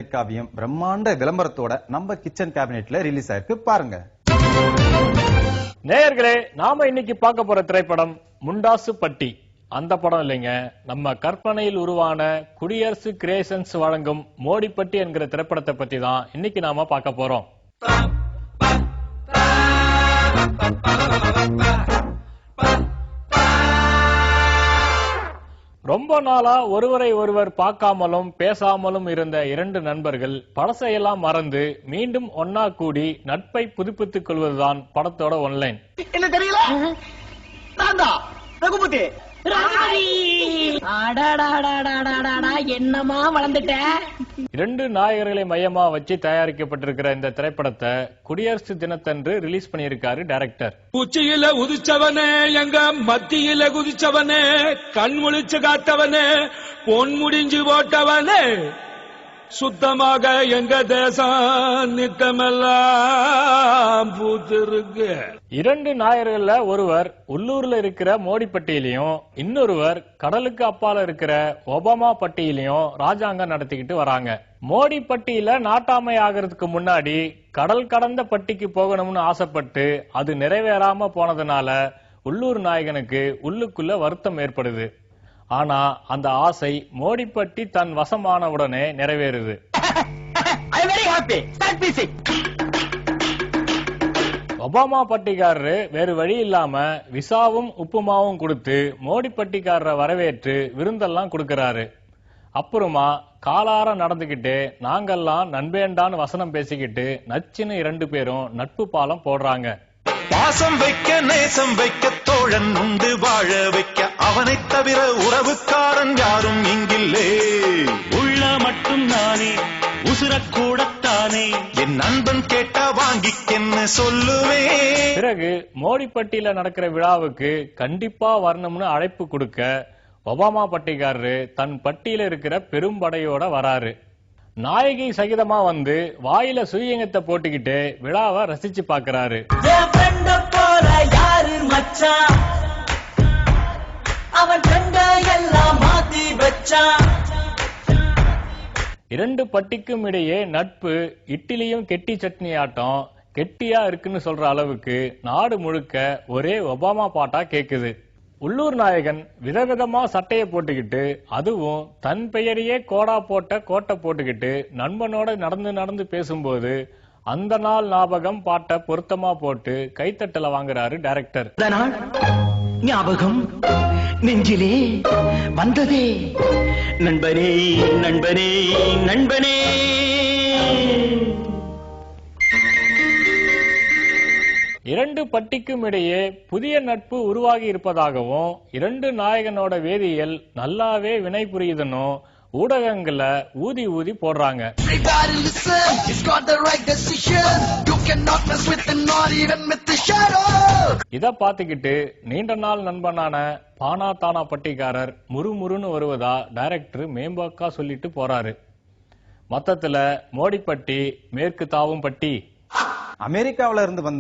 திரைக்காவியம் பிரம்மாண்ட விளம்பரத்தோட நம்ம kitchen கேபினெட்ல release ஆயிருக்கு பாருங்க. நேயர்களே, நாம இன்னைக்கு பார்க்க போற திரைப்படம் முண்டாசு பட்டி. அந்த படம் இல்லைங்க, நம்ம கற்பனையில் உருவான குடியரசு கிரியேஷன்ஸ் வழங்கும் மோடிப்பட்டி என்கிற திரைப்படத்தை பத்தி தான் இன்னைக்கு நாம பார்க்க போறோம். ரொம்ப நாளா ஒருவரை ஒருவர் பார்க்காமலும் பேசாமலும் இருந்த இரண்டு நண்பர்கள் பழசையெல்லாம் மறந்து மீண்டும் ஒன்னா கூடி நட்பை புதுப்பித்துக் கொள்வதுதான் படத்தோட ஒன்லைன். என்ன தெரியல, நான் தான் ரகுபதி. என்னமா வளர்ந்துட்ட. இரண்டு நாயகர்களை மையமா வச்சு தயாரிக்கப்பட்டிருக்கிற இந்த திரைப்படத்தை குடியரசு தினத்தன்று ரிலீஸ் பண்ணியிருக்காரு டைரக்டர். உச்சியில உதிச்சவனே, எங்க மத்தியில குதிச்சவனே, கண் முழிச்சு காத்தவனே, பொன் முடிஞ்சு போட்டவனே, சுத்தமாக எங்க தேசம் நித்தமெல்லாம் பூத்திருக்கு. இரண்டு நாயர்கள்ல ஒருவர் உள்ளூர்ல இருக்கிற மோடிப்பட்டியிலையும் இன்னொருவர் கடலுக்கு அப்பால இருக்கிற ஒபாமா பட்டியிலையும் ராஜாங்கம் நடத்திக்கிட்டு வராங்க. மோடிப்பட்டியில நாட்டாமை ஆகிறதுக்கு முன்னாடி கடல் கடந்த பட்டிக்கு போகணும்னு ஆசைப்பட்டு அது நிறைவேறாம போனதுனால உள்ளூர் நாயகனுக்கு உள்ளுக்குள்ள வருத்தம் ஏற்படுது. ஆனா அந்த ஆசை மோடிப்பட்டி தன் வசமானவுடனே நிறைவேறுது. ஒபாமா பட்டிக்காரரு வேறு வழி இல்லாம விசாவும் உப்புமாவும் கொடுத்து மோடிப்பட்டிக்காரரை வரவேற்று விருந்தெல்லாம் கொடுக்கறாரு. அப்புறமா காலார நடந்துகிட்டு நாங்கெல்லாம் நண்பேண்டான்னு வசனம் பேசிக்கிட்டு நச்சுன்னு இரண்டு பேரும் நட்பு பாலம் போடுறாங்க. பாசம் வைக்க நேசம் வைக்க தோழன் உண்டு வாழ வைக்க அவனை தவிர உறவுக்காரன் யாரும் இங்கில்லே. உள்ள மட்டும் நானே உசுரக்கூடத்தானே என் நண்பன் கேட்டா வாங்கிக்கென்னு சொல்லுவேன். பிறகு மோடிப்பட்டியில நடக்கிற விழாவுக்கு கண்டிப்பா வரணும்னு அழைப்பு கொடுக்க ஒபாமா பட்டிக்காரரு தன் பட்டியில இருக்கிற பெரும்படையோட வராரு. நாயகி சகிதமா வந்து வாயில சுயங்கத்தை போட்டுக்கிட்டு விழாவை ரசிச்சு பாக்குறாரு. இரண்டு பட்டிக்கும் இடையே நட்பு இட்லியும் கெட்டி சட்னி ஆட்டம் கெட்டியா இருக்குன்னு சொல்ற அளவுக்கு நாடு முழுக்க ஒரே ஒபாமா பாட்டா கேக்குது. உள்ளூர் நாயகன் விதவிதமா சட்டையை போட்டுக்கிட்டு அதுவும் தன் பெயரையே கோடா போட்ட கோட்டை போட்டுக்கிட்டு நண்பனோட நடந்து நடந்து பேசும்போது அந்த நாள் ஞாபகம் பாட்டை பொருத்தமா போட்டு கைத்தட்டல வாங்குறாரு டைரக்டர். ஞாபகம் நெஞ்சிலே வந்ததே நண்பனே நண்பனே நண்பனே. இரண்டு பட்டிக்கும் இடையே புதிய நட்பு உருவாகி இருப்பதாகவும் இரண்டு நாயகனோட வேதியியல் நல்லாவே வினை புரியுதுன்னு ஊடகங்கள்ல ஊதி ஊதி போடுறாங்க. இத பாத்துக்கிட்டு நீண்ட நாள் நண்பனான பானா தானா பட்டிக்காரர் முறுமுறுன்னு வருவதா டைரக்டர் மேம்பாக்கா சொல்லிட்டு போறாரு. மொத்தத்துல மோடிப்பட்டி மேற்கு தாவும் பட்டி. அமெரிக்காவில இருந்து வந்த